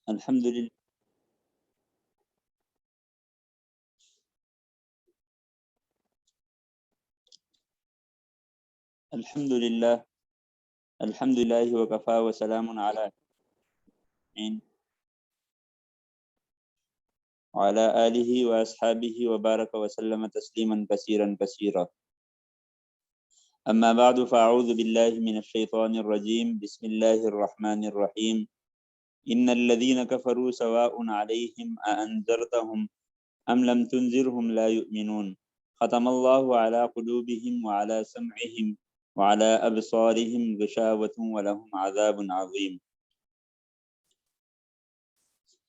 الحمدللہ الحمدللہ الحمدللہ وکفا وسلام علی المرسلین وعلی آلہ واصحابہ وبارک وسلم تسلیما کثیرا کثیرا اما بعد فاعوذ باللہ من الشیطان الرجیم بسم اللہ الرحمن الرحیم ان الذین کفروا سواء علیہم اانذرتهم ام لم تنذرهم لا یؤمنون ختم اللہ علی قلوبہم وعلی سمعہم وعلی ابصارہم غشاوۃ ولہم عذاب عظیم۔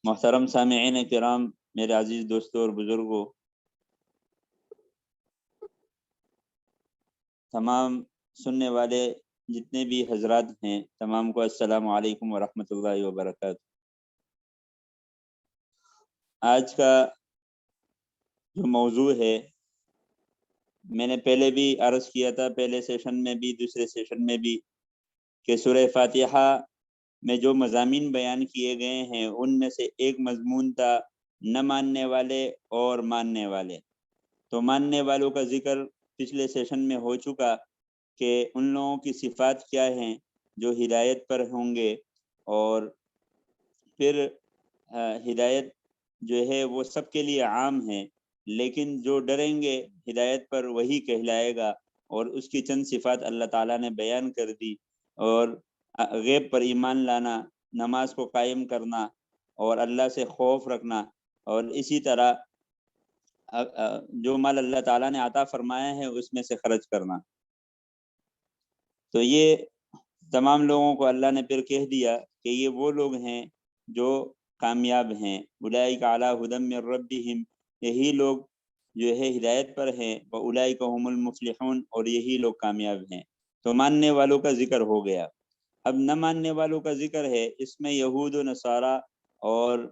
محترم سامعین کرام، میرے عزیز دوستوں اور بزرگوں، تمام سننے والے جتنے بھی حضرات ہیں تمام کو السلام علیکم ورحمۃ اللہ وبرکاتہ۔ آج کا جو موضوع ہے میں نے پہلے بھی عرض کیا تھا، پہلے سیشن میں بھی دوسرے سیشن میں بھی، کہ سورہ فاتحہ میں جو مضامین بیان کیے گئے ہیں ان میں سے ایک مضمون تھا نہ ماننے والے اور ماننے والے۔ تو ماننے والوں کا ذکر پچھلے سیشن میں ہو چکا کہ ان لوگوں کی صفات کیا ہیں جو ہدایت پر ہوں گے، اور پھر ہدایت جو ہے وہ سب کے لیے عام ہے، لیکن جو ڈریں گے ہدایت پر وہی کہلائے گا، اور اس کی چند صفات اللہ تعالیٰ نے بیان کر دی، اور غیب پر ایمان لانا، نماز کو قائم کرنا، اور اللہ سے خوف رکھنا، اور اسی طرح جو مال اللہ تعالیٰ نے عطا فرمایا ہے اس میں سے خرچ کرنا۔ تو یہ تمام لوگوں کو اللہ نے پھر کہہ دیا کہ یہ وہ لوگ ہیں جو کامیاب ہیں، اولئک علی ھدی من ربہم، یہی لوگ جو ہے ہدایت پر ہیں، واولئک ھم المفلحون، اور یہی لوگ کامیاب ہیں۔ تو ماننے والوں کا ذکر ہو گیا۔ اب نہ ماننے والوں کا ذکر ہے، اس میں یہود و نصارہ اور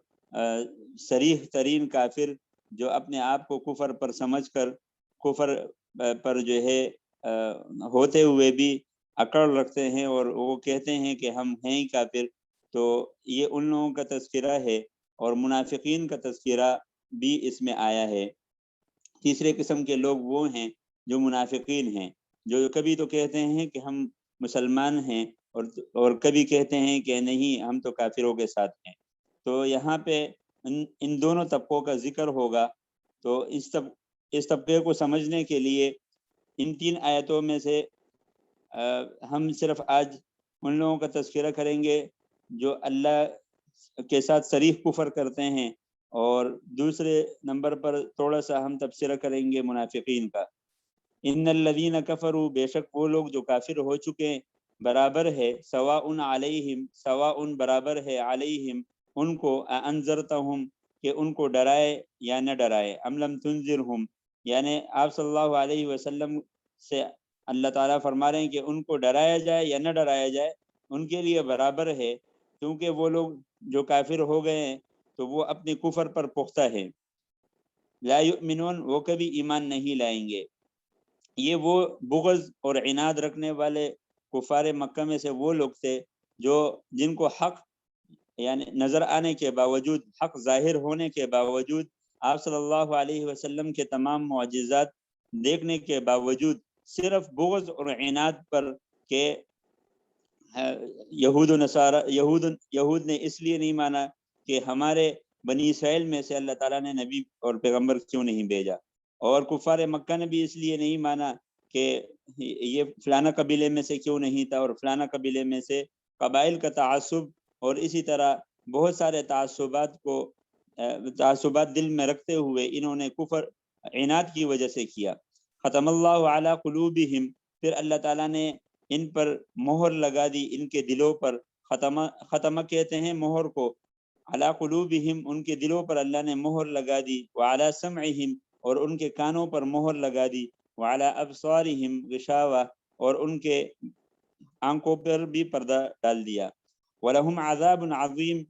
صریح ترین کافر جو اپنے آپ کو کفر پر سمجھ کر کفر پر جو ہے ہوتے ہوئے بھی اکڑ رکھتے ہیں اور وہ کہتے ہیں کہ ہم ہیں ہی کافر، تو یہ ان لوگوں کا تذکرہ ہے، اور منافقین کا تذکرہ بھی اس میں آیا ہے۔ تیسرے قسم کے لوگ وہ ہیں جو منافقین ہیں، جو کبھی تو کہتے ہیں کہ ہم مسلمان ہیں، اور کبھی کہتے ہیں کہ نہیں ہم تو کافروں کے ساتھ ہیں۔ تو یہاں پہ ان دونوں طبقوں کا ذکر ہوگا۔ تو اس طبقے کو سمجھنے کے لیے ان تین آیتوں میں سے ہم صرف آج ان لوگوں کا تذکرہ کریں گے جو اللہ کے ساتھ صریح کفر کرتے ہیں، اور دوسرے نمبر پر تھوڑا سا ہم تبصرہ کریں گے منافقین کا۔ ان الذین کفروا، بے شک وہ لوگ جو کافر ہو چکے ہیں، برابر ہے، سواء علیہم، سواء برابر ہے، علیہم ان کو، انذرتہم کہ ان کو ڈرائے یا نہ ڈرائے، ام لم تنذرہم یعنی آپ صلی اللہ علیہ وسلم سے اللہ تعالیٰ فرما رہے ہیں کہ ان کو ڈرایا جائے یا نہ ڈرایا جائے ان کے لیے برابر ہے، کیونکہ وہ لوگ جو کافر ہو گئے ہیں تو وہ اپنے کفر پر پختہ ہیں۔ لا یؤمنون، وہ کبھی ایمان نہیں لائیں گے۔ یہ وہ بغض اور عناد رکھنے والے کفار مکہ میں سے وہ لوگ تھے جو جن کو حق یعنی نظر آنے کے باوجود، حق ظاہر ہونے کے باوجود، آپ صلی اللہ علیہ وسلم کے تمام معجزات دیکھنے کے باوجود صرف بغض اور عناد پر کہ یہود و نصارہ یہود نے اس لیے نہیں مانا کہ ہمارے بنی اسرائیل میں سے اللہ تعالیٰ نے نبی اور پیغمبر کیوں نہیں بھیجا، اور کفار مکہ نے بھی اس لیے نہیں مانا کہ یہ فلانا قبیلے میں سے کیوں نہیں تھا، اور فلانا قبیلے میں سے، قبائل کا تعصب اور اسی طرح بہت سارے تعصبات دل میں رکھتے ہوئے انہوں نے کفر عناد کی وجہ سے کیا۔ ختم اللہ علی قلوبہم، پھر اللہ تعالیٰ نے ان پر مہر لگا دی، ان کے دلوں پر۔ ختمہ کہتے ہیں مہر کو، علی قلوبہم ان کے دلوں پر اللہ نے مہر لگا دی، وعلی سمعہم اور ان کے کانوں پر مہر لگا دی، وعلی ابصارہم غشاوہ اور ان کے آنکھوں پر بھی پردہ ڈال دیا، وَلَهُمْ عَذَابٌ عَظِيمٌ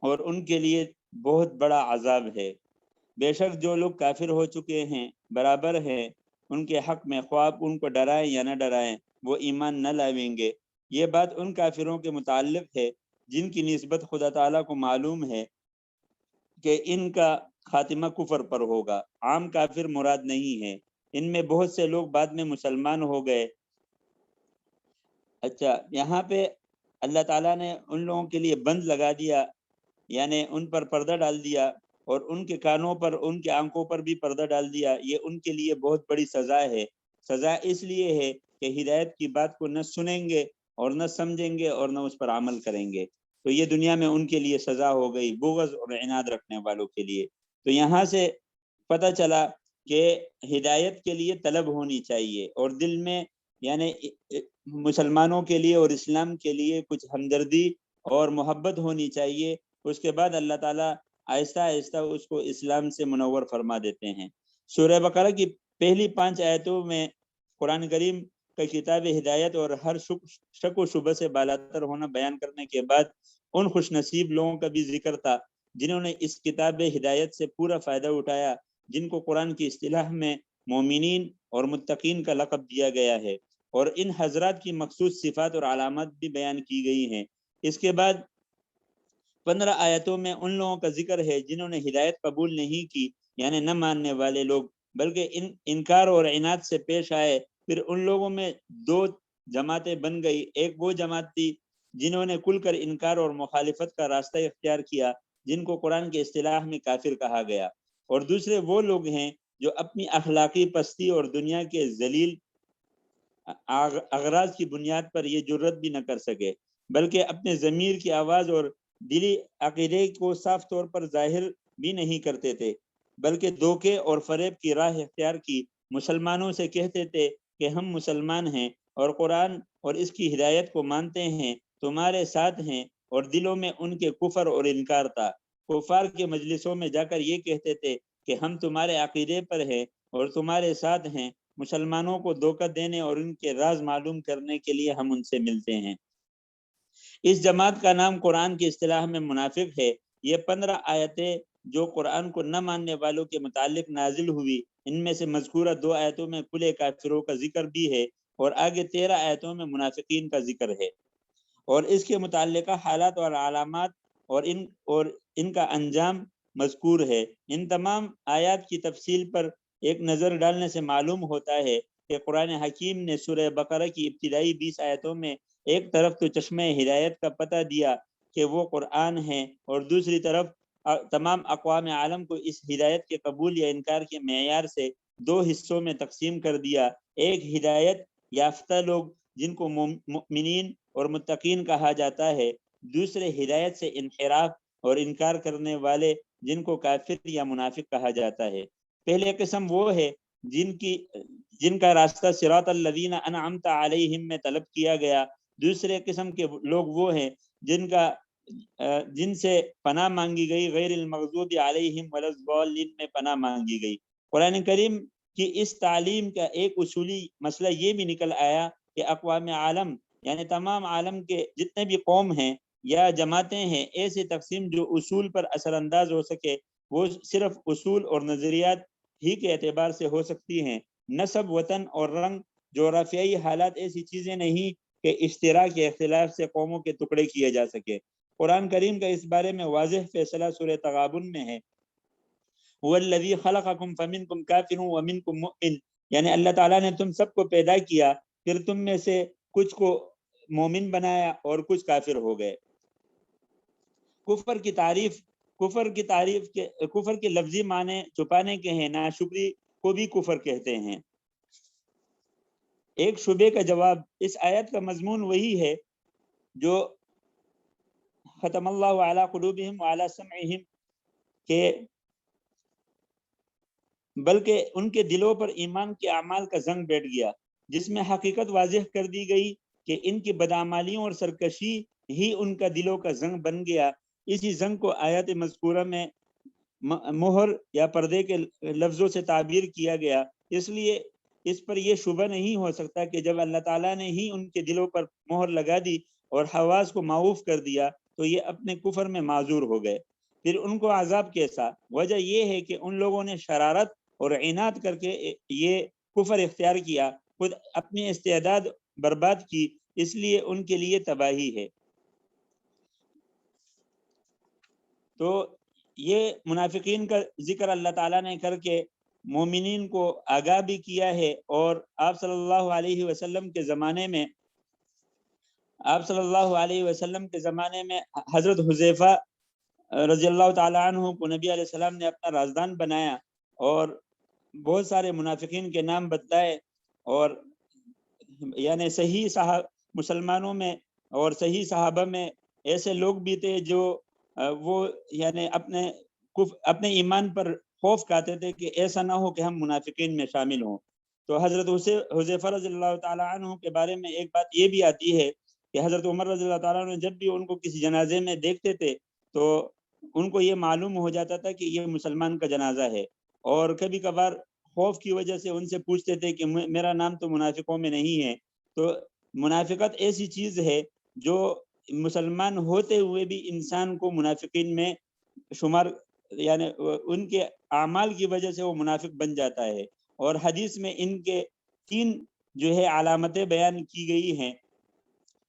اور ان کے لیے بہت بڑا عذاب ہے۔ بے شک جو لوگ کافر ہو چکے ہیں برابر ہے ان کے حق میں، خواب ان کو ڈرائیں یا نہ ڈرائیں وہ ایمان نہ لائیں گے۔ یہ بات ان کافروں کے متعلق ہے جن کی نسبت خدا تعالیٰ کو معلوم ہے کہ ان کا خاتمہ کفر پر ہوگا۔ عام کافر مراد نہیں ہے، ان میں بہت سے لوگ بعد میں مسلمان ہو گئے۔ اچھا، یہاں پہ اللہ تعالیٰ نے ان لوگوں کے لیے بند لگا دیا، یعنی ان پر پردہ ڈال دیا، اور ان کے کانوں پر، ان کے آنکھوں پر بھی پردہ ڈال دیا۔ یہ ان کے لیے بہت بڑی سزا ہے۔ سزا اس لیے ہے کہ ہدایت کی بات کو نہ سنیں گے اور نہ سمجھیں گے اور نہ اس پر عمل کریں گے، تو یہ دنیا میں ان کے لیے سزا ہو گئی، بغض اور عناد رکھنے والوں کے لیے۔ تو یہاں سے پتہ چلا کہ ہدایت کے لیے طلب ہونی چاہیے، اور دل میں یعنی مسلمانوں کے لیے اور اسلام کے لیے کچھ ہمدردی اور محبت ہونی چاہیے۔ اس کے بعد اللہ تعالیٰ آہستہ آہستہ اس کو اسلام سے منور فرما دیتے ہیں۔ سورہ بقرہ کی پہلی 5 آیتوں میں قرآن کریم کا کتاب ہدایت اور ہر شک و شبہ سے بالاتر ہونا بیان کرنے کے بعد ان خوش نصیب لوگوں کا بھی ذکر تھا جنہوں نے اس کتاب ہدایت سے پورا فائدہ اٹھایا، جن کو قرآن کی اصطلاح میں مومنین اور متقین کا لقب دیا گیا ہے، اور ان حضرات کی مخصوص صفات اور علامات بھی بیان کی گئی ہیں۔ اس کے بعد 15 آیتوں میں ان لوگوں کا ذکر ہے جنہوں نے ہدایت قبول نہیں کی، یعنی نہ ماننے والے لوگ، بلکہ انکار اور عناد سے پیش آئے۔ پھر ان لوگوں میں 2 جماعتیں بن گئی۔ ایک وہ جماعت تھی جنہوں نے کھل کر انکار اور مخالفت کا راستہ اختیار کیا، جن کو قرآن کے اصطلاح میں کافر کہا گیا، اور دوسرے وہ لوگ ہیں جو اپنی اخلاقی پستی اور دنیا کے ذلیل اغراض کی بنیاد پر یہ جرت بھی نہ کر سکے، بلکہ اپنے ضمیر کی آواز اور دلی عقیدے کو صاف طور پر ظاہر بھی نہیں کرتے تھے، بلکہ دھوکے اور فریب کی راہ اختیار کی۔ مسلمانوں سے کہتے تھے کہ ہم مسلمان ہیں اور قرآن اور اس کی ہدایت کو مانتے ہیں، تمہارے ساتھ ہیں، اور دلوں میں ان کے کفر اور انکار تھا۔ کفار کے مجلسوں میں جا کر یہ کہتے تھے کہ ہم تمہارے عقیدے پر ہیں اور تمہارے ساتھ ہیں۔ مسلمانوں کو دھوکہ دینے اور ان کے راز معلوم کرنے کے لیے ہم ان سے ملتے ہیں۔ اس جماعت کا نام قرآن کی اصطلاح میں منافق ہے۔ یہ 15 آیتیں جو قرآن کو نہ ماننے والوں کے متعلق نازل ہوئی، ان میں سے مذکورہ 2 آیتوں میں کھلے کافروں کا ذکر بھی ہے، اور آگے 13 آیتوں میں منافقین کا ذکر ہے، اور اس کے متعلقہ حالات اور علامات اور ان کا انجام مذکور ہے۔ ان تمام آیات کی تفصیل پر ایک نظر ڈالنے سے معلوم ہوتا ہے کہ قرآن حکیم نے سورہ بقرہ کی ابتدائی 20 آیتوں میں ایک طرف تو چشمہ ہدایت کا پتہ دیا کہ وہ قرآن ہے، اور دوسری طرف تمام اقوام عالم کو اس ہدایت کے قبول یا انکار کے معیار سے 2 حصوں میں تقسیم کر دیا۔ ایک ہدایت یافتہ لوگ جن کو مؤمنین اور متقین کہا جاتا ہے، دوسرے ہدایت سے انحراف اور انکار کرنے والے جن کو کافر یا منافق کہا جاتا ہے۔ پہلے قسم وہ ہے جن کا راستہ صراط الذین انعمت علیہم میں طلب کیا گیا۔ دوسرے قسم کے لوگ وہ ہیں جن سے پناہ مانگی گئی، غیر المغضوب علیہم ولا الضالین میں پناہ مانگی گئی۔ قرآن کریم کی اس تعلیم کا ایک اصولی مسئلہ یہ بھی نکل آیا کہ اقوام عالم یعنی تمام عالم کے جتنے بھی قوم ہیں یا جماعتیں ہیں، ایسی تقسیم جو اصول پر اثر انداز ہو سکے وہ صرف اصول اور نظریات ہی کے اعتبار سے ہو سکتی ہیں۔ نسب، وطن اور رنگ، جغرافیائی حالات ایسی چیزیں نہیں کہ اشتراک کے اختلاف سے قوموں کے ٹکڑے کیے جا سکے۔ قرآن کریم کا اس بارے میں واضح فیصلہ سورہ تغابن میں ہے، هو الذی خلقکم فمنکم کافر ومنکم مؤمن، یعنی اللہ تعالیٰ نے تم سب کو پیدا کیا، پھر تم میں سے کچھ کو مومن بنایا اور کچھ کافر ہو گئے۔ کفر کی لفظی معنی چھپانے کے ہیں، ناشکری کو بھی کفر کہتے ہیں۔ ایک شبے کا جواب، اس آیت کا مضمون وہی ہے جو ختم اللہ علی قلوبہم وعلی سمعہم، کہ بلکہ ان کے دلوں پر ایمان کے اعمال کا زنگ بیٹھ گیا، جس میں حقیقت واضح کر دی گئی کہ ان کی بدعمالیوں اور سرکشی ہی ان کا دلوں کا زنگ بن گیا۔ اسی زنگ کو آیت مذکورہ میں مہر یا پردے کے لفظوں سے تعبیر کیا گیا، اس لیے اس پر یہ شبہ نہیں ہو سکتا کہ جب اللہ تعالیٰ نے ہی ان کے دلوں پر مہر لگا دی اور حواس کو معوف کر دیا تو یہ اپنے کفر میں معذور ہو گئے۔ پھر ان کو عذاب کیسا؟ وجہ یہ ہے کہ ان لوگوں نے شرارت اور عناد کر کے یہ کفر اختیار کیا، خود اپنی استعداد برباد کی، اس لیے ان کے لیے تباہی ہے۔ تو یہ منافقین کا ذکر اللہ تعالیٰ نے کر کے مومنین کو آگاہ بھی کیا ہے، اور آپ صلی اللہ علیہ وسلم کے زمانے میں حضرت حذیفہ رضی اللہ تعالیٰ عنہ کو نبی علیہ السلام نے اپنا رازدان بنایا، اور بہت سارے منافقین کے نام بتلائے، اور یعنی صحیح مسلمانوں میں اور صحیح صحابہ میں ایسے لوگ بھی تھے جو وہ یعنی اپنے ایمان پر خوف کھاتے تھے کہ ایسا نہ ہو کہ ہم منافقین میں شامل ہوں۔ تو حضرت حذیفہ رضی اللہ تعالیٰ عنہ کے بارے میں ایک بات یہ بھی آتی ہے کہ حضرت عمر رضی اللہ تعالیٰ عنہ جب بھی ان کو کسی جنازے میں دیکھتے تھے تو ان کو یہ معلوم ہو جاتا تھا کہ یہ مسلمان کا جنازہ ہے، اور کبھی کبھار خوف کی وجہ سے ان سے پوچھتے تھے کہ میرا نام تو منافقوں میں نہیں ہے۔ تو منافقت ایسی چیز ہے جو مسلمان ہوتے ہوئے بھی انسان کو منافقین میں شمار، یعنی ان کے اعمال کی وجہ سے وہ منافق بن جاتا ہے۔ اور حدیث میں ان کے 3 جو ہے علامتیں بیان کی گئی ہیں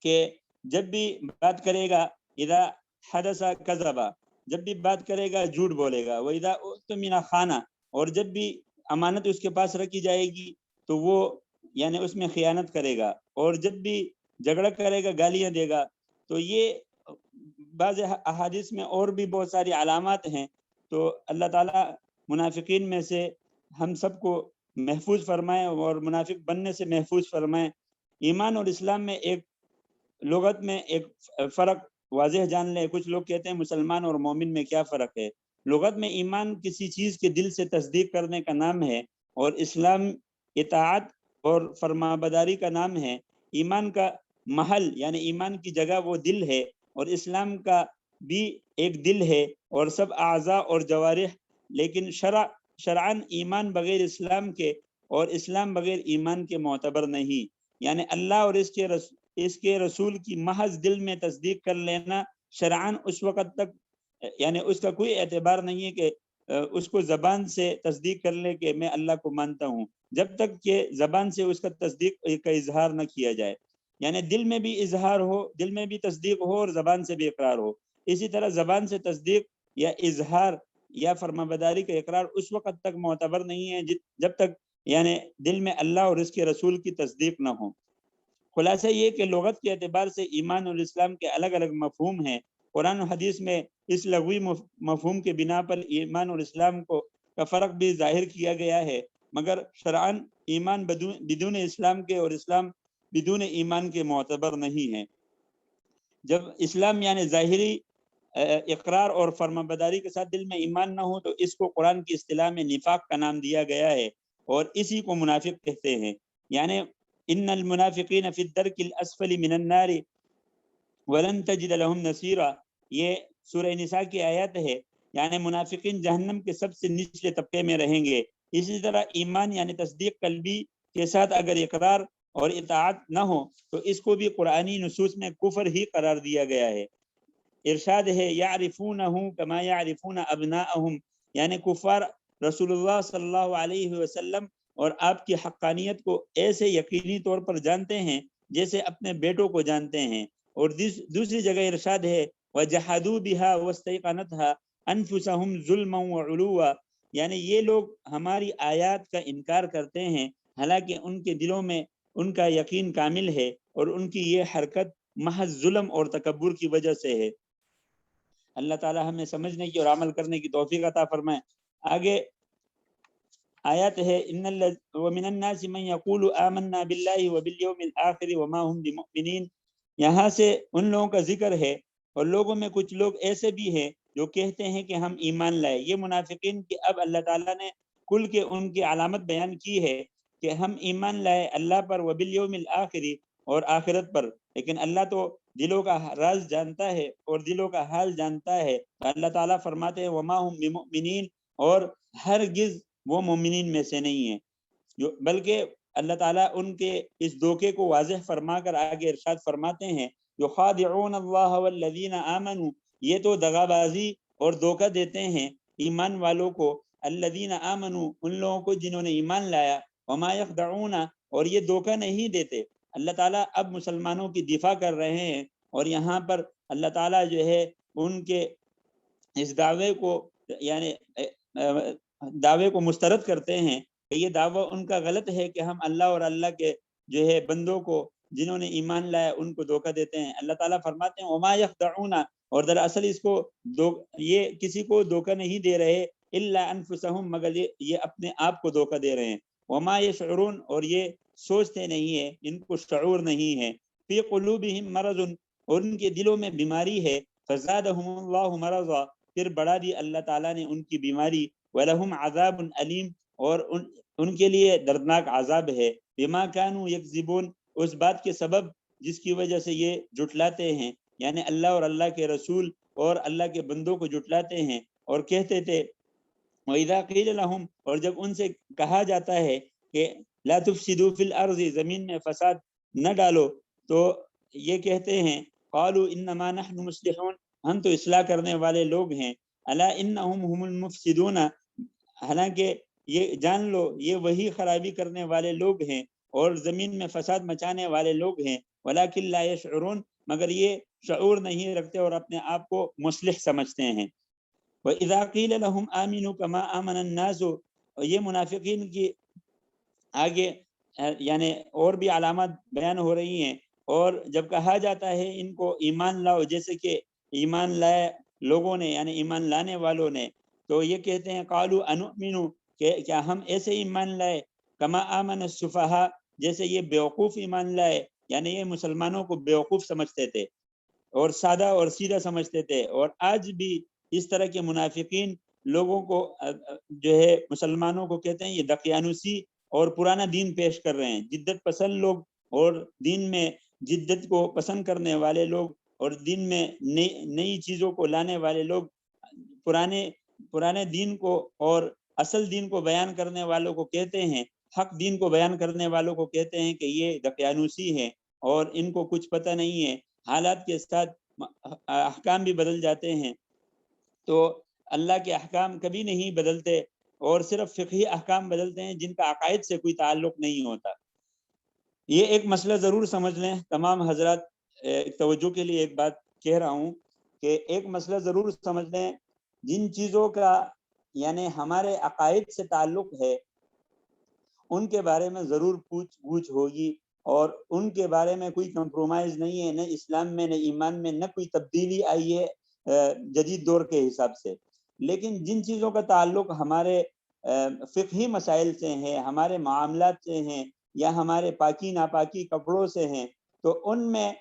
کہ جب بھی بات کرے گا اذا حدث کذب، جب بھی بات کرے گا جھوٹ بولے گا، واذا اؤتمن خان، اور جب بھی امانت اس کے پاس رکھی جائے گی تو وہ یعنی اس میں خیانت کرے گا، اور جب بھی جھگڑا کرے گا گالیاں دے گا۔ تو یہ بعض احادیث میں اور بھی بہت ساری علامات ہیں۔ تو اللہ تعالیٰ منافقین میں سے ہم سب کو محفوظ فرمائے اور منافق بننے سے محفوظ فرمائے۔ ایمان اور اسلام میں ایک لغت میں ایک فرق واضح جان لیں۔ کچھ لوگ کہتے ہیں مسلمان اور مومن میں کیا فرق ہے؟ لغت میں ایمان کسی چیز کے دل سے تصدیق کرنے کا نام ہے، اور اسلام اطاعت اور فرمانبرداری کا نام ہے۔ ایمان کا محل یعنی ایمان کی جگہ وہ دل ہے، اور اسلام کا بھی ایک دل ہے اور سب اعضاء اور جوارح، لیکن شرعاً ایمان بغیر اسلام کے اور اسلام بغیر ایمان کے معتبر نہیں۔ یعنی اللہ اور اس کے رسول کی محض دل میں تصدیق کر لینا شرعاً اس وقت تک یعنی اس کا کوئی اعتبار نہیں ہے کہ اس کو زبان سے تصدیق کر لے کہ میں اللہ کو مانتا ہوں، جب تک کہ زبان سے اس کا تصدیق کا اظہار نہ کیا جائے۔ یعنی دل میں بھی اظہار ہو، دل میں بھی تصدیق ہو، اور زبان سے بھی اقرار ہو۔ اسی طرح زبان سے تصدیق یا اظہار یا فرمانبرداری کا اقرار اس وقت تک معتبر نہیں ہے جب تک یعنی دل میں اللہ اور اس کے رسول کی تصدیق نہ ہو۔ خلاصہ یہ کہ لغت کے اعتبار سے ایمان اور اسلام کے الگ الگ مفہوم ہیں۔ قرآن و حدیث میں اس لغوی مفہوم کے بنا پر ایمان اور اسلام کا فرق بھی ظاہر کیا گیا ہے، مگر شرعاً ایمان بدون اسلام کے اور اسلام بدون ایمان کے معتبر نہیں ہے۔ جب اسلام یعنی ظاہری اقرار اور فرمانبرداری کے ساتھ دل میں ایمان نہ ہو تو اس کو قرآن کی اصطلاح میں نفاق کا نام دیا گیا ہے، اور اسی کو منافق کہتے ہیں۔ یعنی ان المنافقین فی الدرک الاسفل من النار ولن تجد لهم نصیرا، یہ سورہ نساء کی آیت ہے۔ یعنی منافقین جہنم کے سب سے نچلے طبقے میں رہیں گے۔ اسی طرح ایمان یعنی تصدیق قلبی کے ساتھ اگر اقرار اور اطاعت نہ ہو تو اس کو بھی قرآنی نصوص میں کفر ہی قرار دیا گیا ہے۔ ارشاد ہے یعرفونہ کما یعرفون ابناءہم، یعنی کفار رسول اللہ صلی اللہ علیہ وسلم اور آپ کی حقانیت کو ایسے یقینی طور پر جانتے ہیں جیسے اپنے بیٹوں کو جانتے ہیں۔ اور دوسری جگہ ارشاد ہے وجحدوا بها واستيقنتها انفسهم ظلما وعلوا، یعنی یہ لوگ ہماری آیات کا انکار کرتے ہیں حالانکہ ان کے دلوں میں ان کا یقین کامل ہے، اور ان کی یہ حرکت محض ظلم اور تکبر کی وجہ سے ہے۔ اللہ تعالی ہمیں سمجھنے کی اور عمل کرنے کی توفیق عطا فرمائے۔ آگے آیات ہے ومن الناس من يقول آمنا بالله وباليوم الآخر وما هم بمؤمنين، یہاں سے ان لوگوں کا ذکر ہے، اور لوگوں میں کچھ لوگ ایسے بھی ہیں جو کہتے ہیں کہ ہم ایمان لائے۔ یہ منافقین کی اب اللہ تعالیٰ نے کل کے ان کی علامت بیان کی ہے کہ ہم ایمان لائے اللہ پر وبالیوم الآخر اور آخرت پر، لیکن اللہ تو دلوں کا راز جانتا ہے اور دلوں کا حال جانتا ہے۔ اللہ تعالیٰ فرماتے ہیں وما هم بمؤمنین، اور ہرگز وہ مومنین میں سے نہیں ہیں، بلکہ اللہ تعالیٰ ان کے اس دھوکے کو واضح فرما کر آگے ارشاد فرماتے ہیں یخادعون اللہ والذین آمنوا، یہ تو دغا بازی اور دھوکہ دیتے ہیں ایمان والوں کو، الذین آمنوا ان لوگوں کو جنہوں نے ایمان لایا، وما یخدعون اور یہ دھوکہ نہیں دیتے۔ اللہ تعالیٰ اب مسلمانوں کی دفاع کر رہے ہیں، اور یہاں پر اللہ تعالیٰ جو ہے ان کے اس دعوے کو یعنی دعوے کو مسترد کرتے ہیں کہ یہ دعویٰ ان کا غلط ہے کہ ہم اللہ اور اللہ کے جو ہے بندوں کو جنہوں نے ایمان لایا ان کو دھوکہ دیتے ہیں۔ اللہ تعالیٰ فرماتے ہیں وما یخدعون، اور دراصل اس کو یہ کسی کو دھوکہ نہیں دے رہے، الا انفسہم، مگر یہ اپنے آپ کو دھوکہ دے رہے ہیں۔ وما یشعرون، اور یہ سوچتے نہیں ہے، ان کو شعور نہیں ہے۔ فی قلوبہم مرض، اور ان کے دلوں میں بیماری ہے۔ فزادہم اللہ مرضا، پھر بڑھا دی اللہ تعالیٰ نے ان کی بیماری۔ وَلَهُمْ عَذَابٌ علیم، اور ان کے لیے دردناک عذاب ہے۔ بما كانوا يكذبون، اس بات کے سبب جس کی وجہ سے یہ جھٹلاتے ہیں، یعنی اللہ اور اللہ کے رسول اور اللہ کے بندوں کو جھٹلاتے ہیں اور کہتے تھے وَإِذَا قِيلَ لَهُمْ، اور جب ان سے کہا جاتا ہے کہ لا تفسدوا فی الارض، زمین میں فساد نہ ڈالو، تو یہ کہتے ہیں قالوا انما نحن مصلحون، ہم تو اصلاح کرنے والے لوگ ہیں۔ الا انہم هم المفسدون، حالانکہ یہ جان لو یہ وہی خرابی کرنے والے لوگ ہیں اور زمین میں فساد مچانے والے لوگ ہیں۔ ولکن لا یشعرون، مگر یہ شعور نہیں رکھتے اور اپنے آپ کو مصلح سمجھتے ہیں۔ وَإِذَا قِيلَ لَهُمْ آمِنُوا كَمَا آمَنَ النَّاسُ، اور یہ منافقین کی آگے یعنی اور بھی علامات بیان ہو رہی ہیں، اور جب کہا جاتا ہے ان کو ایمان لاؤ جیسے کہ ایمان لائے لوگوں نے یعنی ایمان لانے والوں نے، تو یہ کہتے ہیں قالوا انؤمن، کہ کیا ہم ایسے ایمان لائے کما آمن السفہاء، جیسے یہ بیوقوف ایمان لائے، یعنی یہ مسلمانوں کو بیوقوف سمجھتے تھے اور سادہ اور سیدھا سمجھتے تھے۔ اور آج بھی اس طرح کے منافقین لوگوں کو جو ہے مسلمانوں کو کہتے ہیں یہ دقیانوسی اور پرانا دین پیش کر رہے ہیں۔ جدت پسند لوگ اور دین میں جدت کو پسند کرنے والے لوگ اور دین میں نئی چیزوں کو لانے والے لوگ پرانے دین کو اور اصل دین کو بیان کرنے والوں کو کہتے ہیں، حق دین کو بیان کرنے والوں کو کہتے ہیں کہ یہ دقیانوسی ہے اور ان کو کچھ پتہ نہیں ہے۔ حالات کے ساتھ احکام بھی بدل جاتے ہیں، تو اللہ کے احکام کبھی نہیں بدلتے اور صرف فقہی احکام بدلتے ہیں جن کا عقائد سے کوئی تعلق نہیں ہوتا۔ یہ ایک مسئلہ ضرور سمجھ لیں تمام حضرات، توجہ کے لیے ایک بات کہہ رہا ہوں کہ ایک مسئلہ ضرور سمجھ لیں، جن چیزوں کا یعنی ہمارے عقائد سے تعلق ہے ان کے بارے میں ضرور پوچھ گچھ ہوگی، اور ان کے بارے میں کوئی کمپرومائز نہیں ہے، نہ اسلام میں نہ ایمان میں نہ کوئی تبدیلی آئی ہے جدید دور کے حساب سے۔ لیکن جن چیزوں کا تعلق ہمارے فقہی مسائل سے ہیں، ہمارے معاملات سے ہیں، یا ہمارے پاکی ناپاکی کپڑوں سے ہیں، تو ان میں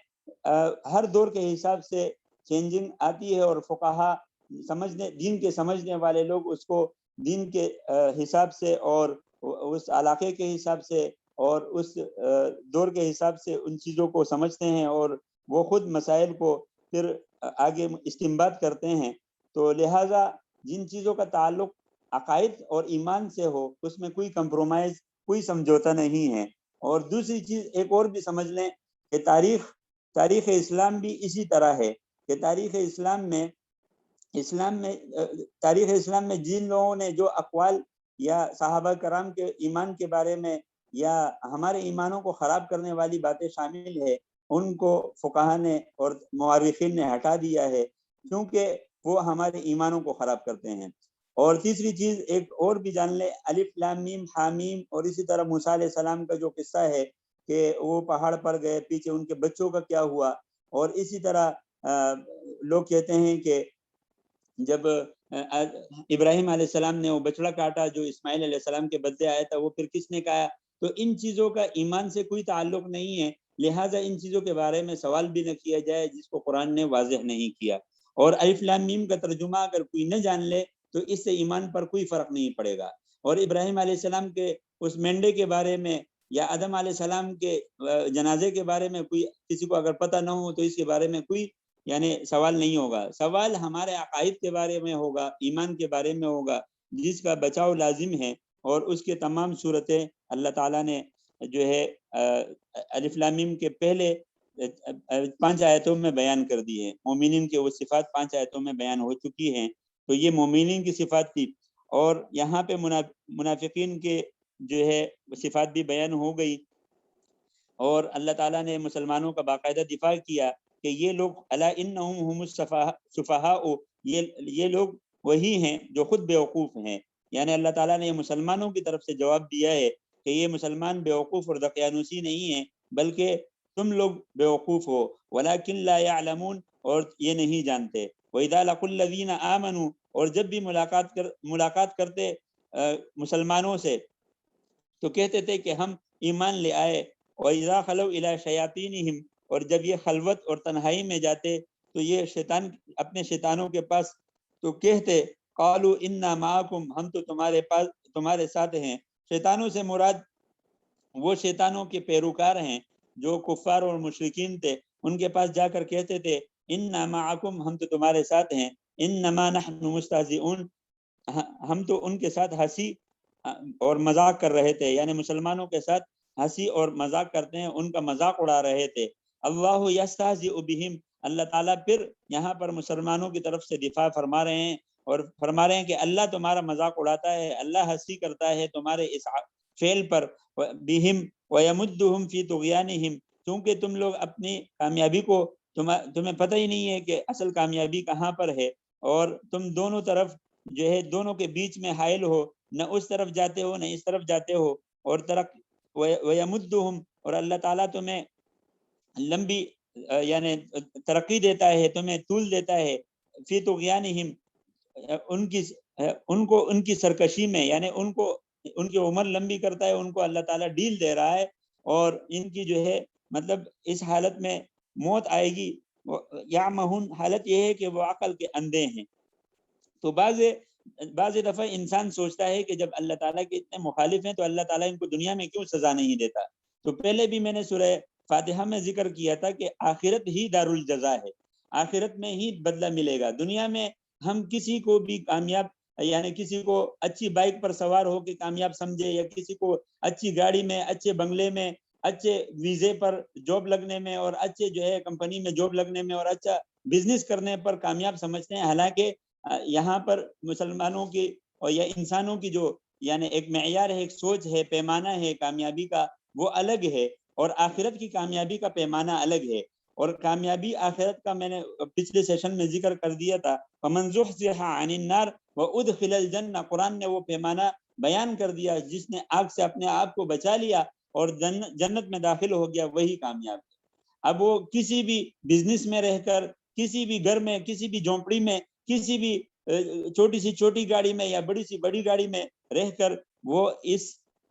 ہر دور کے حساب سے چینجنگ آتی ہے، اور فقہا دین کے سمجھنے والے لوگ اس کو دین کے حساب سے اور اس علاقے کے حساب سے اور اس دور کے حساب سے ان چیزوں کو سمجھتے ہیں، اور وہ خود مسائل کو پھر آگے استنباط کرتے ہیں۔ تو لہٰذا جن چیزوں کا تعلق عقائد اور ایمان سے ہو اس میں کوئی کمپرومائز، کوئی سمجھوتا نہیں ہے۔ اور دوسری چیز ایک اور بھی سمجھ لیں کہ تاریخ اسلام بھی اسی طرح ہے کہ تاریخ اسلام میں جن لوگوں نے جو اقوال یا صحابہ کرام کے ایمان کے بارے میں یا ہمارے ایمانوں کو خراب کرنے والی باتیں شامل ہے، ان کو فقہا نے اور مورخین نے ہٹا دیا ہے، کیونکہ وہ ہمارے ایمانوں کو خراب کرتے ہیں۔ اور تیسری چیز ایک اور بھی جان لے، الف لام میم حامیم، اور اسی طرح موسیٰ علیہ السلام کا جو قصہ ہے کہ وہ پہاڑ پر گئے، پیچھے ان کے بچوں کا کیا ہوا، اور اسی طرح لوگ کہتے ہیں کہ جب ابراہیم علیہ السلام نے وہ بچڑا کاٹا جو اسماعیل علیہ السلام کے بدلے آیا تھا، وہ پھر کس نے کہا؟ تو ان چیزوں کا ایمان سے کوئی تعلق نہیں ہے، لہٰذا ان چیزوں کے بارے میں سوال بھی نہ کیا جائے جس کو قرآن نے واضح نہیں کیا۔ اور الف لام میم کا ترجمہ اگر کوئی نہ جان لے تو اس سے ایمان پر کوئی فرق نہیں پڑے گا۔ اور ابراہیم علیہ السلام کے اس مینڈے کے بارے میں یا آدم علیہ السلام کے جنازے کے بارے میں کوئی کسی کو اگر پتہ نہ ہو تو اس کے بارے میں کوئی یعنی سوال نہیں ہوگا۔ سوال ہمارے عقائد کے بارے میں ہوگا، ایمان کے بارے میں ہوگا، جس کا بچاؤ لازم ہے، اور اس کے تمام صورتیں اللہ تعالیٰ نے جو ہے الف لام میم کے پہلے 5 آیتوں میں بیان کر دی ہے۔ مومنین کے وہ صفات 5 آیتوں میں بیان ہو چکی ہیں، تو یہ مومنین کی صفات تھی، اور یہاں پہ منافقین کے جو ہے صفات بھی بیان ہو گئی، اور اللہ تعالیٰ نے مسلمانوں کا باقاعدہ دفاع کیا کہ یہ لوگ الا انہم هم السفہاء، یہ لوگ وہی ہیں جو خود بیوقوف ہیں. یعنی اللہ تعالیٰ نے یہ مسلمانوں کی طرف سے جواب دیا ہے کہ یہ مسلمان بیوقوف اور دقیانوسی نہیں ہیں بلکہ تم لوگ بیوقوف ہو. ولیکن لا یعلمون، اور یہ نہیں جانتے. وَإِذَا لَقُوا الَّذِينَ آمَنُوا، اور جب بھی ملاقات کرتے مسلمانوں سے تو کہتے تھے کہ ہم ایمان لے آئے. وَإِذَا خَلَوْا إِلَىٰ شَيَاطِينِهِمْ، اور جب یہ خلوت اور تنہائی میں جاتے تو یہ شیطان اپنے شیطانوں کے پاس تو کہتے قالوا انا معکم، ہم تو تمہارے ساتھ ہیں. شیطانوں سے مراد وہ شیطانوں کے پیروکار ہیں جو کفار اور مشرکین تھے. ان کے پاس جا کر کہتے تھے انا معکم، ہم تو تمہارے ساتھ ہیں. انما نحن مستہزئون، ہم تو ان کے ساتھ ہنسی اور مذاق کر رہے تھے. یعنی مسلمانوں کے ساتھ ہنسی اور مذاق کرتے ہیں، ان کا مذاق اڑا رہے تھے. اللہ یستہزئ بہم، اللہ تعالیٰ پھر یہاں پر مسلمانوں کی طرف سے دفاع فرما رہے ہیں اور فرما رہے ہیں کہ اللہ تمہارا مذاق اڑاتا ہے، اللہ ہنسی کرتا ہے تمہارے اس فعل پر. بہم ویمدہم فی طغیانہم، کیونکہ تم لوگ اپنی کامیابی کو تمہیں پتہ ہی نہیں ہے کہ اصل کامیابی کہاں پر ہے، اور تم دونوں طرف جو ہے دونوں کے بیچ میں حائل ہو، نہ اس طرف جاتے ہو نہ اس طرف جاتے ہو. اور ویمدہم، اور اللہ تعالیٰ تمہیں لمبی یعنی ترقی دیتا ہے، تمہیں طول دیتا ہے. فی طغیانہم، ان کی سرکشی میں، یعنی ان کی عمر لمبی کرتا ہے، ان کو اللہ تعالیٰ ڈیل دے رہا ہے. اور ان کی جو ہے مطلب اس حالت میں موت آئے گی. یعمہون، حالت یہ ہے کہ وہ عقل کے اندھے ہیں. تو بعض دفعہ انسان سوچتا ہے کہ جب اللہ تعالیٰ کے اتنے مخالف ہیں تو اللہ تعالیٰ ان کو دنیا میں کیوں سزا نہیں دیتا. تو پہلے بھی میں نے سورہ فاتحہ میں ذکر کیا تھا کہ آخرت ہی دار الجزا ہے، آخرت میں ہی بدلہ ملے گا. دنیا میں ہم کسی کو بھی کامیاب، یعنی کسی کو اچھی بائک پر سوار ہو کے کامیاب سمجھے، یا کسی کو اچھی گاڑی میں، اچھے بنگلے میں، اچھے ویزے پر جاب لگنے میں، اور اچھے جو ہے کمپنی میں جاب لگنے میں، اور اچھا بزنس کرنے پر کامیاب سمجھتے ہیں. حالانکہ یہاں پر مسلمانوں کی اور یا انسانوں کی جو یعنی ایک معیار ہے، ایک سوچ ہے، پیمانہ ہے کامیابی کا، وہ الگ ہے. اور آخرت کی کامیابی کا پیمانہ الگ ہے. اور کامیابی آخرت کا میں نے پچھلے سیشن میں ذکر کر دیا تھا، فَمَنْ زُحْزِحَ عَنِ النَّارِ وَأُدْخِلَ الْجَنَّةَ، قرآن نے وہ پیمانہ بیان کر دیا، جس نے آگ سے اپنے آپ کو بچا لیا اور جنت میں داخل ہو گیا، وہی کامیاب ہے. اب وہ کسی بھی بزنس میں رہ کر، کسی بھی گھر میں، کسی بھی جھونپڑی میں، کسی بھی چھوٹی سی چھوٹی گاڑی میں یا بڑی سی بڑی گاڑی میں رہ کر وہ اس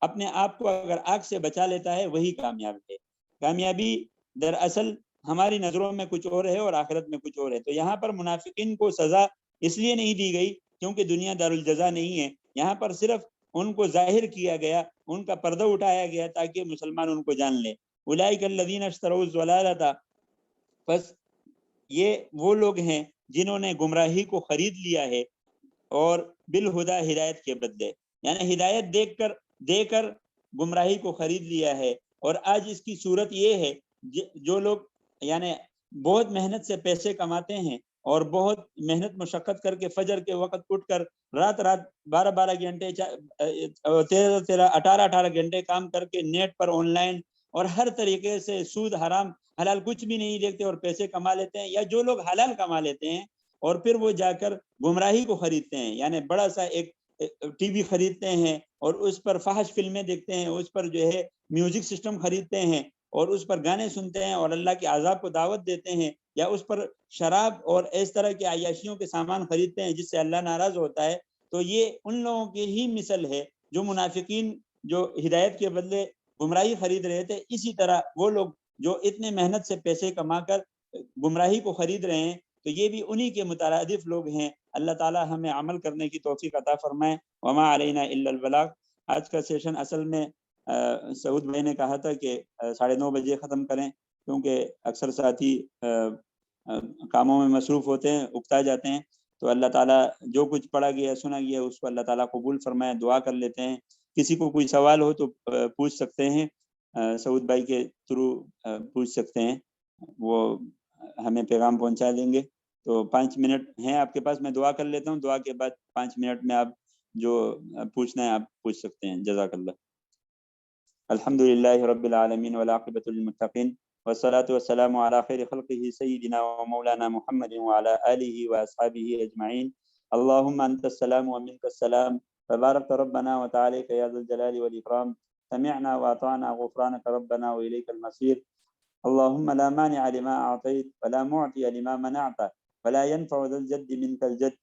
اپنے آپ کو اگر آگ سے بچا لیتا ہے، وہی کامیاب ہے. کامیابی دراصل ہماری نظروں میں کچھ اور ہے اور آخرت میں کچھ اور ہے. تو یہاں پر منافقین کو سزا اس لیے نہیں دی گئی کیونکہ دنیا دارالجزا نہیں ہے. یہاں پر صرف ان کو ظاہر کیا گیا، ان کا پردہ اٹھایا گیا تاکہ مسلمان ان کو جان لے. اولئک الذین اشتروا الضلالۃ، بس یہ وہ لوگ ہیں جنہوں نے گمراہی کو خرید لیا ہے، اور بالہدا، ہدایت کے بدلے، یعنی ہدایت دے کر گمراہی کو خرید لیا ہے. اور آج اس کی صورت یہ ہے، جو لوگ یعنی بہت محنت سے پیسے کماتے ہیں اور بہت محنت مشقت کر کے فجر کے وقت اٹھ کر رات 12 گھنٹے 18 گھنٹے کام کر کے نیٹ پر آن لائن اور ہر طریقے سے سود حرام حلال کچھ بھی نہیں دیکھتے اور پیسے کما لیتے ہیں، یا جو لوگ حلال کما لیتے ہیں اور پھر وہ جا کر گمراہی کو خریدتے ہیں. یعنی بڑا سا ایک ٹی وی خریدتے ہیں اور اس پر فحش فلمیں دیکھتے ہیں، اس پر جو ہے میوزک سسٹم خریدتے ہیں اور اس پر گانے سنتے ہیں اور اللہ کے عذاب کو دعوت دیتے ہیں، یا اس پر شراب اور اس طرح کے عیاشیوں کے سامان خریدتے ہیں جس سے اللہ ناراض ہوتا ہے. تو یہ ان لوگوں کی ہی مثل ہے جو منافقین جو ہدایت کے بدلے گمراہی خرید رہے تھے. اسی طرح وہ لوگ جو اتنے محنت سے پیسے کما کر گمراہی کو خرید رہے ہیں، تو یہ بھی انہی کے مترادف لوگ ہیں. اللہ تعالی ہمیں عمل کرنے کی توفیق عطا فرمائے. وما علینا الا البلاغ. آج کا سیشن اصل میں سعود بھائی نے کہا تھا کہ 9:30 بجے ختم کریں، کیونکہ اکثر ساتھی کاموں میں مصروف ہوتے ہیں، اکتا جاتے ہیں. تو اللہ تعالیٰ جو کچھ پڑھا گیا سنا گیا اس کو اللہ تعالیٰ قبول فرمائے. دعا کر لیتے ہیں. کسی کو کوئی سوال ہو تو پوچھ سکتے ہیں، سعود بھائی کے تھرو پوچھ سکتے ہیں، وہ ہمیں پیغام پہنچا دیں گے. تو 5 منٹ ہیں آپ کے پاس، میں دعا کر لیتا ہوں. دعا کے بعد 5 منٹ میں آپ جو پوچھنا ہے آپ پوچھ سکتے ہیں. جزاک اللہ. الحمدللہ رب العالمین والعاقبۃ للمتقین والصلاة والسلام على خير خلقه سيدنا ومولانا محمد وعلى آله وأصحابه أجمعين. اللهم أنت السلام ومنك السلام، تبارك ربنا وتعالى يا ذا الجلال والإكرام. سمعنا وأطعنا غفرانك ربنا وإليك المصير. اللهم لا مانع لما أعطيت ولا معطي لما منعت ولا ينفع ذا الجد منك الجد.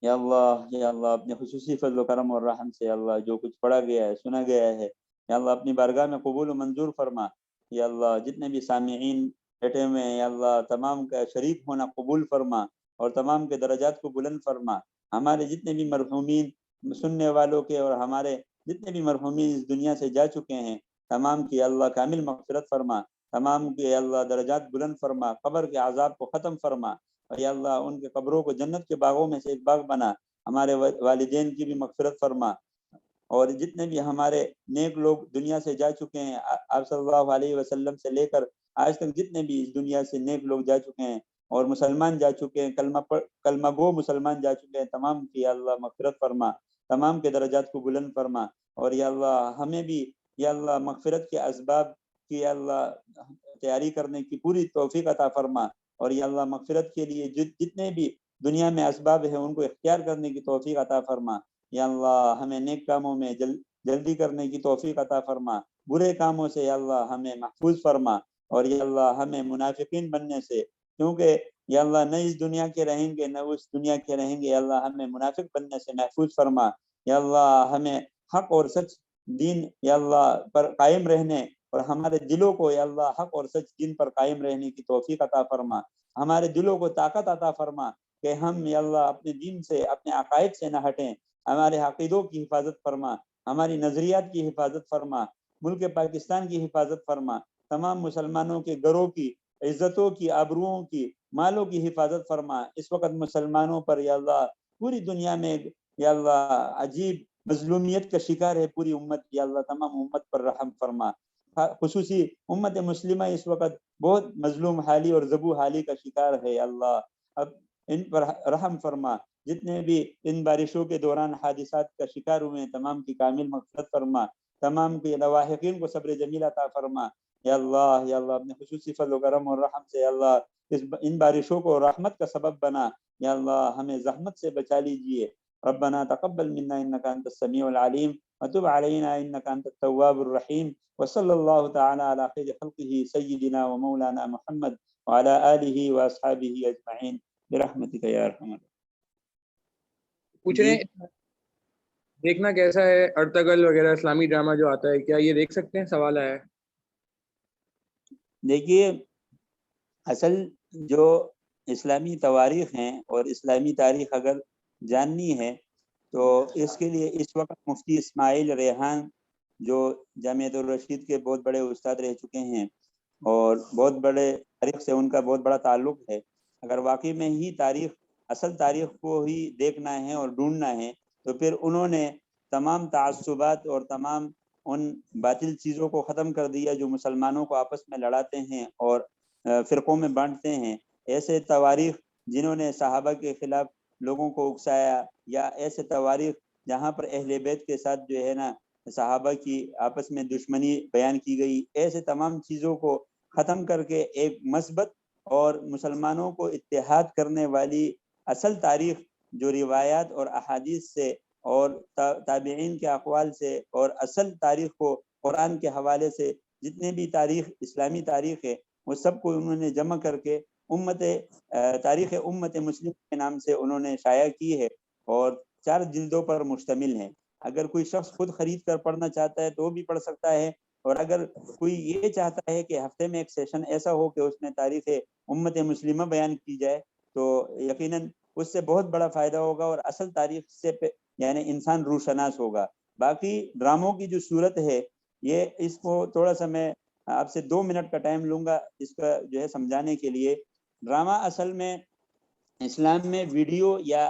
یا اللہ اپنے خصوصی فضل و کرم اور رحم سے یا اللہ جو کچھ پڑھا گیا ہے سنا گیا ہے یا اللہ اپنی بارگاہ میں قبول و منظور فرما. یا اللہ جتنے بھی سامعین بیٹھے ہوئے ہیں یا اللہ تمام کا شریک ہونا قبول فرما اور تمام کے درجات کو بلند فرما. ہمارے جتنے بھی مرحومین سننے والوں کے اور ہمارے جتنے بھی مرحومین اس دنیا سے جا چکے ہیں تمام کی اللہ کامل مغفرت فرما، تمام کے اللہ درجات بلند فرما، قبر کے عذاب کو ختم فرما اور یا اللہ ان کے قبروں کو جنت کے باغوں میں سے ایک باغ بنا. ہمارے والدین کی بھی مغفرت فرما اور جتنے بھی ہمارے نیک لوگ دنیا سے جا چکے ہیں آپ صلی اللہ علیہ وسلم سے لے کر آج تک جتنے بھی اس دنیا سے نیک لوگ جا چکے ہیں اور مسلمان جا چکے ہیں، کلمہ گو مسلمان جا چکے ہیں، تمام کی اللہ مغفرت فرما، تمام کے درجات کو بلند فرما اور یا اللہ ہمیں بھی یا اللہ مغفرت کے اسباب کی یا اللہ تیاری کرنے کی پوری توفیق عطا فرما اور یا اللہ مغفرت کے لیے جتنے بھی دنیا میں اسباب ہیں ان کو اختیار کرنے کی توفیق عطا فرما. یا اللہ ہمیں نیک کاموں میں جلدی کرنے کی توفیق عطا فرما، برے کاموں سے یا اللہ ہمیں محفوظ فرما اور یا اللہ ہمیں منافقین بننے سے، کیونکہ یا اللہ نہ اس دنیا کے رہیں گے نہ اس دنیا کے رہیں گے، یا اللہ ہمیں منافق بننے سے محفوظ فرما. یا اللہ ہمیں حق اور سچ دین یا اللہ پر قائم رہنے اور ہمارے دلوں کو یا اللہ حق اور سچ دین پر قائم رہنے کی توفیق عطا فرما. ہمارے دلوں کو طاقت عطا فرما کہ ہم یا اللہ اپنے دین سے اپنے عقائد سے نہ ہٹیں. ہمارے عقیدوں کی حفاظت فرما، ہماری نظریات کی حفاظت فرما، ملک پاکستان کی حفاظت فرما، تمام مسلمانوں کے گھروں کی عزتوں کی آبروؤں کی مالوں کی حفاظت فرما. اس وقت مسلمانوں پر یا اللہ پوری دنیا میں یا اللہ عجیب مظلومیت کا شکار ہے پوری امت، یا اللہ تمام امت پر رحم فرما. خصوصی امت مسلمہ اس وقت بہت مظلوم حالی اور ذبو حالی کا شکار ہے. اللہ اب ان پر رحم فرما. جتنے بھی ان بارشوں کے دوران حادثات کا شکار ہوئے ہیں تمام کی کامل مغفرت فرما، تمام کے لواحقین کو صبر جمیل عطا فرما. یا اللہ اپنے خصوصی فضل و کرم اور رحم سے یا اللہ ان بارشوں کو رحمت کا سبب بنا. یا اللہ ہمیں زحمت سے بچا لیجیے. ربنا تقبل منا انك انت السميع العليم وتب علينا انك انت التواب الرحيم. وصلى الله تعالى على خير خلقه سيدنا ومولانا محمد وعلى آله واصحابه اجمعين برحمتك يا ارحم الراحمين. پوچھ رہے ہیں دیکھنا کیسا ہے ارطغرل وغیرہ اسلامی ڈرامہ جو آتا ہے، کیا یہ دیکھ سکتے ہیں؟ سوال ہے. دیکھیے اصل جو اسلامی تواریخ ہیں اور اسلامی تاریخ اگر جاننی ہے تو اس کے لیے اس وقت مفتی اسماعیل ریحان جو جامعۃ الرشید کے بہت بڑے استاد رہ چکے ہیں اور بہت بڑے تاریخ سے ان کا بہت بڑا تعلق ہے، اگر واقعی میں ہی اصل تاریخ کو ہی دیکھنا ہے اور ڈھونڈنا ہے تو پھر انہوں نے تمام تعصبات اور تمام ان باطل چیزوں کو ختم کر دیا جو مسلمانوں کو آپس میں لڑاتے ہیں اور فرقوں میں بانٹتے ہیں. ایسے تواریخ جنہوں نے صحابہ کے خلاف لوگوں کو اکسایا، یا ایسے تواریخ جہاں پر اہل بیت کے ساتھ جو ہے نا صحابہ کی آپس میں دشمنی بیان کی گئی، ایسے تمام چیزوں کو ختم کر کے ایک مثبت اور مسلمانوں کو اتحاد کرنے والی اصل تاریخ جو روایات اور احادیث سے اور تابعین کے اقوال سے اور اصل تاریخ کو قرآن کے حوالے سے جتنے بھی تاریخ اسلامی تاریخ ہے وہ سب کو انہوں نے جمع کر کے تاریخ امت مسلم کے نام سے انہوں نے شائع کی ہے اور 4 جلدوں پر مشتمل ہے. اگر کوئی شخص خود خرید کر پڑھنا چاہتا ہے تو وہ بھی پڑھ سکتا ہے، اور اگر کوئی یہ چاہتا ہے کہ ہفتے میں ایک سیشن ایسا ہو کہ اس میں تاریخ امت مسلمہ بیان کی جائے تو یقیناً اس سے بہت بڑا فائدہ ہوگا اور اصل تاریخ سے یعنی انسان روشناس ہوگا. باقی ڈراموں کی جو صورت ہے یہ اس کو تھوڑا سا میں آپ سے 2 منٹ کا ٹائم لوں گا اس کا جو ہے سمجھانے کے لیے. ڈرامہ اصل میں اسلام میں ویڈیو یا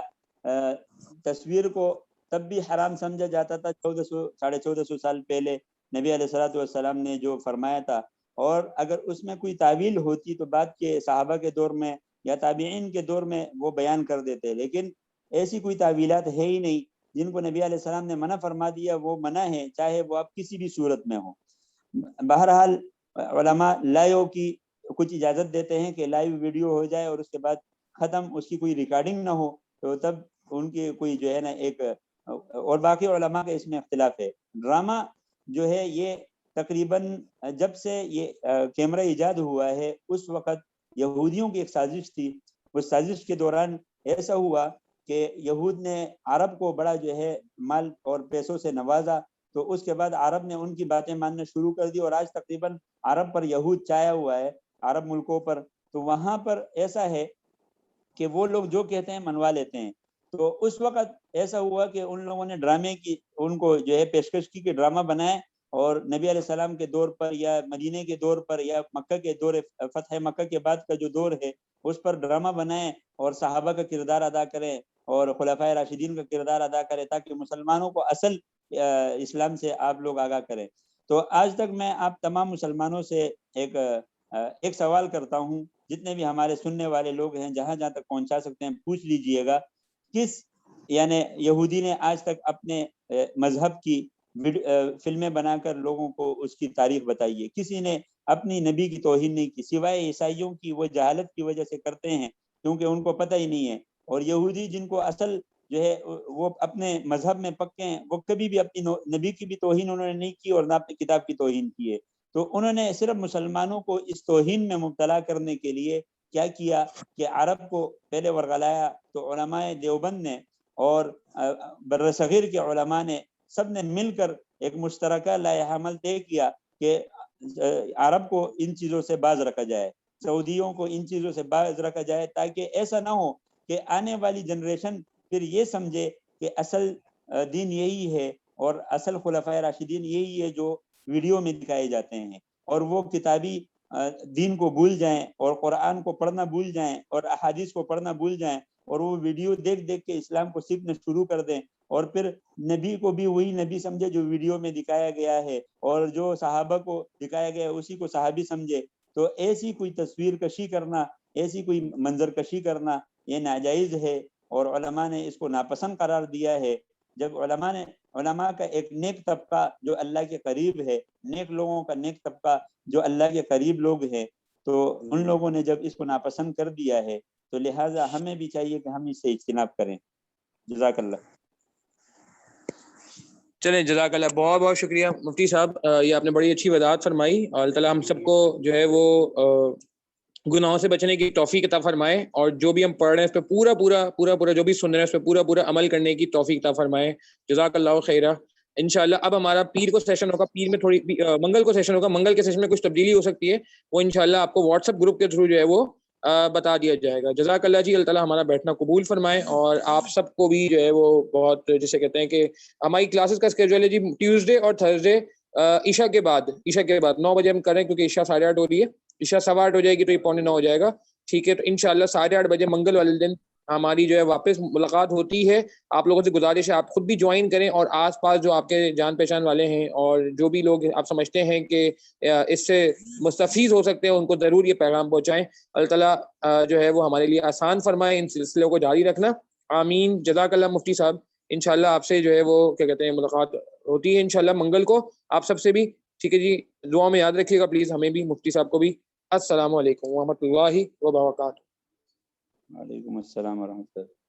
تصویر کو تب بھی حرام سمجھا جاتا تھا 1400-1450 سال پہلے نبی علیہ الصلوۃ والسلام نے جو فرمایا تھا، اور اگر اس میں کوئی تعویل ہوتی تو بعد کے صحابہ کے دور میں یا تابعین کے دور میں وہ بیان کر دیتے، لیکن ایسی کوئی تعویلات ہے ہی نہیں. جن کو نبی علیہ السلام نے منع فرما دیا وہ منع ہے، چاہے وہ آپ کسی بھی صورت میں ہو. بہرحال علماء لائیو کی کچھ اجازت دیتے ہیں کہ لائیو ویڈیو ہو جائے اور اس کے بعد ختم، اس کی کوئی ریکارڈنگ نہ ہو، تو تب ان کی کوئی جو ہے نا ایک، اور باقی علماء کا اس میں اختلاف ہے۔ ڈرامہ جو ہے یہ تقریباً جب سے یہ کیمرہ ایجاد ہوا ہے اس وقت یہودیوں کی ایک سازش تھی، اس سازش کے دوران ایسا ہوا کہ یہود نے عرب کو بڑا جو ہے مال اور پیسوں سے نوازا، تو اس کے بعد عرب نے ان کی باتیں ماننا شروع کر دی، اور آج تقریباً عرب پر یہود چھایا ہوا ہے، عرب ملکوں پر۔ تو وہاں پر ایسا ہے کہ وہ لوگ جو کہتے ہیں منوا لیتے ہیں۔ تو اس وقت ایسا ہوا کہ ان لوگوں نے ڈرامے کی ان کو جو ہے پیشکش کی کہ ڈرامہ بنائے، اور نبی علیہ السلام کے دور پر یا مدینے کے دور پر یا مکہ کے دور، فتح مکہ کے بعد کا جو دور ہے اس پر ڈرامہ بنائیں اور صحابہ کا کردار ادا کریں اور خلفائے راشدین کا کردار ادا کریں، تاکہ مسلمانوں کو اصل اسلام سے آپ لوگ آگاہ کریں۔ تو آج تک میں آپ تمام مسلمانوں سے ایک سوال کرتا ہوں، جتنے بھی ہمارے سننے والے لوگ ہیں جہاں جہاں تک پہنچا سکتے ہیں پوچھ لیجئے گا، کس یعنی یہودی نے آج تک اپنے مذہب کی فلمیں بنا کر لوگوں کو اس کی تاریخ بتائی ہے؟ کسی نے اپنی نبی کی توہین نہیں کی، سوائے عیسائیوں کی، وہ جہالت کی وجہ سے کرتے ہیں کیونکہ ان کو پتہ ہی نہیں ہے۔ اور یہودی جن کو اصل جو ہے وہ اپنے مذہب میں پکے ہیں، وہ کبھی بھی اپنی نبی کی بھی توہین انہوں نے نہیں کی اور نہ اپنی کتاب کی توہین کی ہے۔ تو انہوں نے صرف مسلمانوں کو اس توہین میں مبتلا کرنے کے لیے کیا کیا کہ عرب کو پہلے ورغلایا، تو علماء دیوبند نے اور برصغیر کے علماء نے سب نے مل کر ایک مشترکہ لائحہ عمل طے کیا کہ عرب کو ان چیزوں سے باز رکھا جائے، سعودیوں کو ان چیزوں سے باز رکھا جائے، تاکہ ایسا نہ ہو کہ آنے والی جنریشن پھر یہ سمجھے کہ اصل دین یہی ہے اور اصل خلفائے راشدین یہی ہے جو ویڈیو میں دکھائے جاتے ہیں، اور وہ کتابی دین کو بھول جائیں اور قرآن کو پڑھنا بھول جائیں اور احادیث کو پڑھنا بھول جائیں، اور وہ ویڈیو دیکھ دیکھ کے اسلام کو سیکھنا شروع کر دیں، اور پھر نبی کو بھی وہی نبی سمجھے جو ویڈیو میں دکھایا گیا ہے، اور جو صحابہ کو دکھایا گیا ہے اسی کو صحابی سمجھے۔ تو ایسی کوئی تصویر کشی کرنا، ایسی کوئی منظر کشی کرنا یہ ناجائز ہے، اور علماء نے اس کو ناپسند قرار دیا ہے۔ جب علماء کا ایک نیک طبقہ جو اللہ کے قریب ہے، نیک لوگوں کا نیک طبقہ جو اللہ کے قریب لوگ ہیں، تو ان لوگوں نے جب اس کو ناپسند کر دیا ہے تو لہٰذا ہمیں بھی چاہیے کہ ہم اس سے اجتناب کریں۔ جزاک اللہ۔ چلیں جزاک اللہ، بہت بہت شکریہ مفتی صاحب، یہ آپ نے بڑی اچھی وضاحت فرمائی، اور اللہ تعالیٰ ہم سب کو جو ہے وہ گناہوں سے بچنے کی توفیق عطا فرمائے، اور جو بھی ہم پڑھ رہے ہیں اس پہ پورا جو بھی سن رہے ہیں اس پہ پورا عمل کرنے کی توفیق عطا فرمائے۔ جزاک اللہ خیرہ۔ انشاءاللہ اب ہمارا پیر کو سیشن ہوگا، پیر میں تھوڑی منگل کو سیشن ہوگا، منگل کے سیشن میں کچھ تبدیلی ہو سکتی ہے، وہ انشاءاللہ آپ کو واٹس ایپ گروپ کے تھرو جو ہے وہ بتا دیا جائے گا۔ جزاک اللہ جی، اللہ تعالیٰ ہمارا بیٹھنا قبول فرمائے، اور آپ سب کو بھی جو ہے وہ بہت، جسے کہتے ہیں کہ ہماری کلاسز کا اسکیجول ہے جی ٹیوزڈے اور تھرسڈے عشاء کے بعد 9 بجے ہم کریں، کیونکہ عشاء 8:30 ہو رہی ہے، عشاء 8:15 ہو جائے گی تو یہ 8:45 ہو جائے گا، ٹھیک ہے؟ تو انشاءاللہ 8:30 بجے منگل والے دن ہماری جو ہے واپس ملاقات ہوتی ہے۔ آپ لوگوں سے گزارش ہے آپ خود بھی جوائن کریں، اور آس پاس جو آپ کے جان پہچان والے ہیں اور جو بھی لوگ آپ سمجھتے ہیں کہ اس سے مستفیض ہو سکتے ہیں ان کو ضرور یہ پیغام پہنچائیں۔ اللہ تعالیٰ جو ہے وہ ہمارے لیے آسان فرمائے ان سلسلوں کو جاری رکھنا، آمین۔ جزاک اللہ مفتی صاحب، انشاءاللہ آپ سے جو ہے وہ کیا کہتے ہیں ملاقات ہوتی ہے انشاءاللہ منگل کو، آپ سب سے بھی، ٹھیک ہے جی؟ دعا میں یاد رکھیے گا پلیز، ہمیں بھی، مفتی صاحب کو بھی۔ السلام علیکم ورحمۃ اللہ وبرکاتہ۔ وعلیکم السلام ورحمۃ اللہ۔